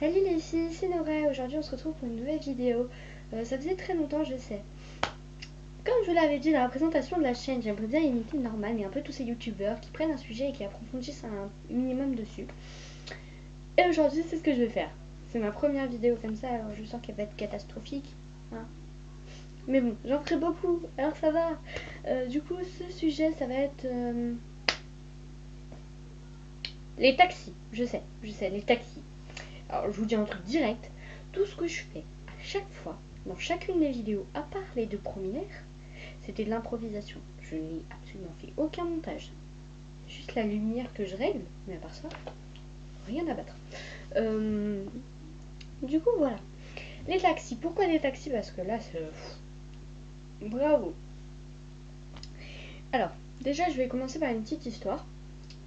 Salut les filles, c'est Nora. Aujourd'hui on se retrouve pour une nouvelle vidéo. Ça faisait très longtemps, je sais. Comme je vous l'avais dit dans la présentation de la chaîne, j'aimerais bien imiter Norman et un peu tous ces youtubeurs qui prennent un sujet et qui approfondissent un minimum dessus. Et aujourd'hui c'est ce que je vais faire. C'est ma première vidéo comme ça, alors je sens qu'elle va être catastrophique. Hein. Mais bon, j'en ferai beaucoup, alors ça va. Du coup ce sujet ça va être les taxis. Je sais, les taxis. Alors je vous dis un truc direct, tout ce que je fais à chaque fois, dans chacune des vidéos, à part les deux premières, c'était de l'improvisation. Je n'ai absolument fait aucun montage. Juste la lumière que je règle, mais à part ça, rien à battre. Du coup voilà. Les taxis, pourquoi des taxis? Parce que là, c'est... Bravo. Alors, déjà je vais commencer par une petite histoire.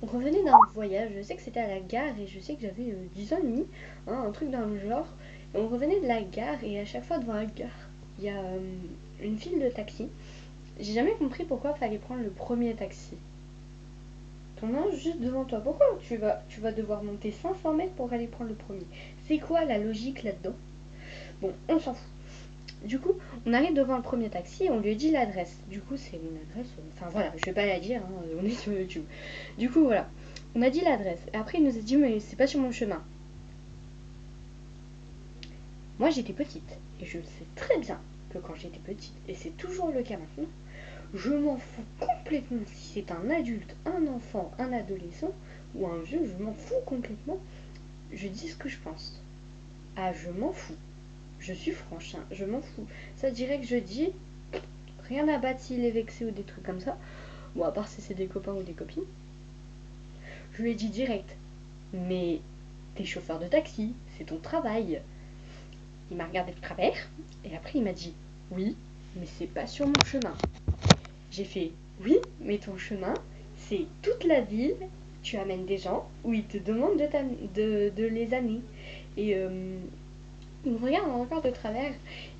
On revenait d'un voyage, je sais que c'était à la gare et je sais que j'avais 10 ans et demi, hein, un truc dans le genre. Et on revenait de la gare et à chaque fois devant la gare, il y a une file de taxi. J'ai jamais compris pourquoi il fallait prendre le premier taxi. Ton ange juste devant toi. Pourquoi tu vas devoir monter 500 mètres pour aller prendre le premier? C'est quoi la logique là-dedans? Bon, on s'en fout. Du coup, on arrive devant le premier taxi et on lui dit l'adresse. Du coup, c'est une adresse. Enfin voilà, je vais pas la dire, hein, on est sur YouTube. Du coup, voilà. On a dit l'adresse. Et après, il nous a dit, mais c'est pas sur mon chemin. Moi, j'étais petite. Et je sais très bien que quand j'étais petite, et c'est toujours le cas maintenant, je m'en fous complètement si c'est un adulte, un enfant, un adolescent ou un vieux, je m'en fous complètement. Je dis ce que je pense. Ah, je m'en fous. Je suis franche, hein, je m'en fous. Ça dirait que je dis, rien à battre s'il est vexé ou des trucs comme ça. Bon, à part si c'est des copains ou des copines. Je lui ai dit direct. Mais t'es chauffeur de taxi, c'est ton travail. Il m'a regardé de travers et après il m'a dit oui, mais c'est pas sur mon chemin. J'ai fait oui, mais ton chemin, c'est toute la ville. Tu amènes des gens où ils te demandent de les amener. Et il me regarde encore de travers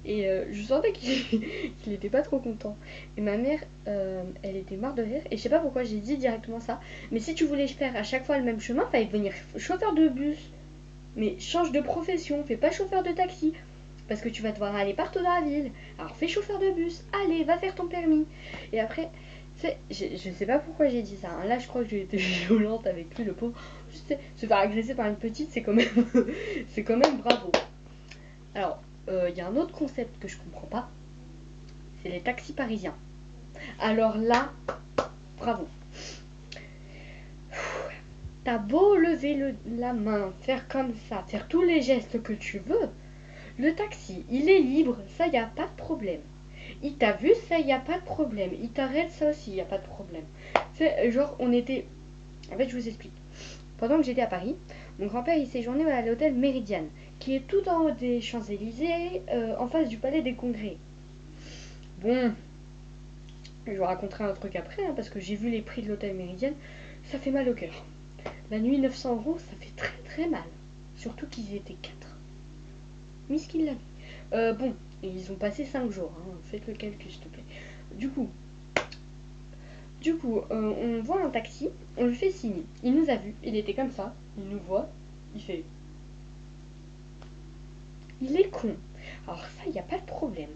et je sentais qu'il était pas trop content. Et ma mère, elle était marre de rire et je sais pas pourquoi j'ai dit directement ça. Mais si tu voulais faire à chaque fois le même chemin, fallait devenir chauffeur de bus. Mais change de profession, fais pas chauffeur de taxi. Parce que tu vas devoir aller partout dans la ville. Alors fais chauffeur de bus. Allez, va faire ton permis. Et après, je sais pas pourquoi j'ai dit ça. Hein. Là, je crois que j'ai été violente avec lui, le pauvre. Se faire agresser par une petite, c'est quand même, c'est quand même bravo. Alors, il y a un autre concept que je comprends pas. C'est les taxis parisiens. Alors là, bravo. T'as beau lever la main, faire comme ça, faire tous les gestes que tu veux. Le taxi, il est libre, ça y a pas de problème. Il t'a vu, ça y a pas de problème. Il t'arrête, ça aussi, y a pas de problème. C'est genre, on était... En fait, je vous explique. Pendant que j'étais à Paris, mon grand-père, il séjournait à l'hôtel Méridiane, qui est tout en haut des Champs-Élysées, en face du Palais des Congrès. Bon, je vous raconterai un truc après, hein, parce que j'ai vu les prix de l'hôtel Méridiane, ça fait mal au cœur. La nuit, 900 euros, ça fait très très mal. Surtout qu'ils étaient 4. Miskin l'a mis. Bon, ils ont passé 5 jours, hein, faites le calcul s'il te plaît. Du coup, on voit un taxi, on lui fait signe. Il nous a vus, il était comme ça, il nous voit, il fait... Il est con. Alors ça, il n'y a pas de problème.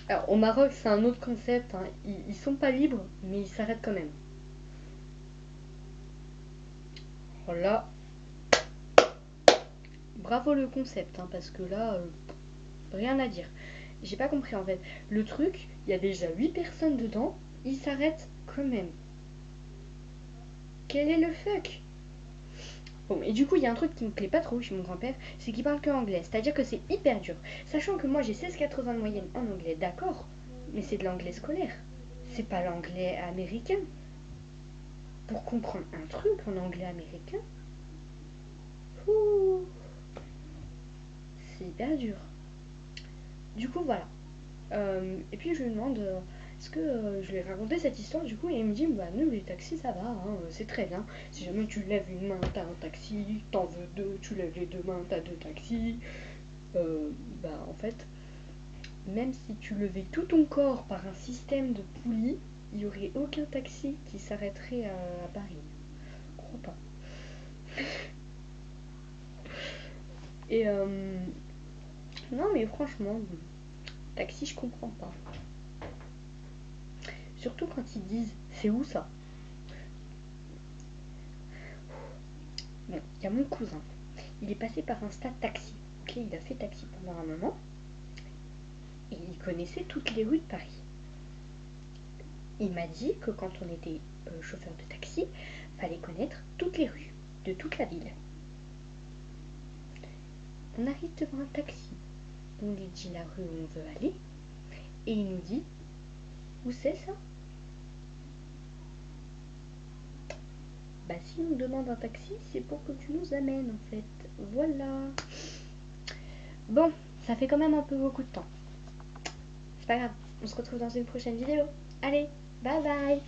Alors au Maroc, c'est un autre concept, hein. Ils sont pas libres, mais ils s'arrêtent quand même. Alors là, bravo le concept, hein, parce que là, rien à dire. J'ai pas compris en fait. Le truc, il y a déjà 8 personnes dedans, ils s'arrêtent quand même. Quel est le fuck? Bon, et du coup, il y a un truc qui me plaît pas trop chez mon grand-père, c'est qu'il parle que anglais. C'est-à-dire que c'est hyper dur. Sachant que moi, j'ai 16,80 de moyenne en anglais, d'accord, mais c'est de l'anglais scolaire. C'est pas l'anglais américain. Pour comprendre un truc en anglais américain, c'est hyper dur. Du coup, voilà. Et puis, je lui demande est-ce que je lui ai raconté cette histoire du coup, et il me dit bah nous les taxis ça va, hein, c'est très bien. Si jamais tu lèves une main t'as un taxi, t'en veux deux, tu lèves les deux mains t'as deux taxis. Bah en fait, même si tu levais tout ton corps par un système de poulies, il n'y aurait aucun taxi qui s'arrêterait à Paris. Je crois pas. Et non mais franchement, taxi je comprends pas. Surtout quand ils disent c'est où ça? Bon, il y a mon cousin. Il est passé par un stade taxi. Ok, il a fait taxi pendant un moment. Et il connaissait toutes les rues de Paris. Il m'a dit que quand on était chauffeur de taxi, fallait connaître toutes les rues de toute la ville. On arrive devant un taxi. On lui dit la rue où on veut aller. Et il nous dit, où c'est ça? Bah si on demande un taxi, c'est pour que tu nous amènes en fait. Voilà. Bon, ça fait quand même un peu beaucoup de temps. C'est pas grave, on se retrouve dans une prochaine vidéo. Allez, bye bye.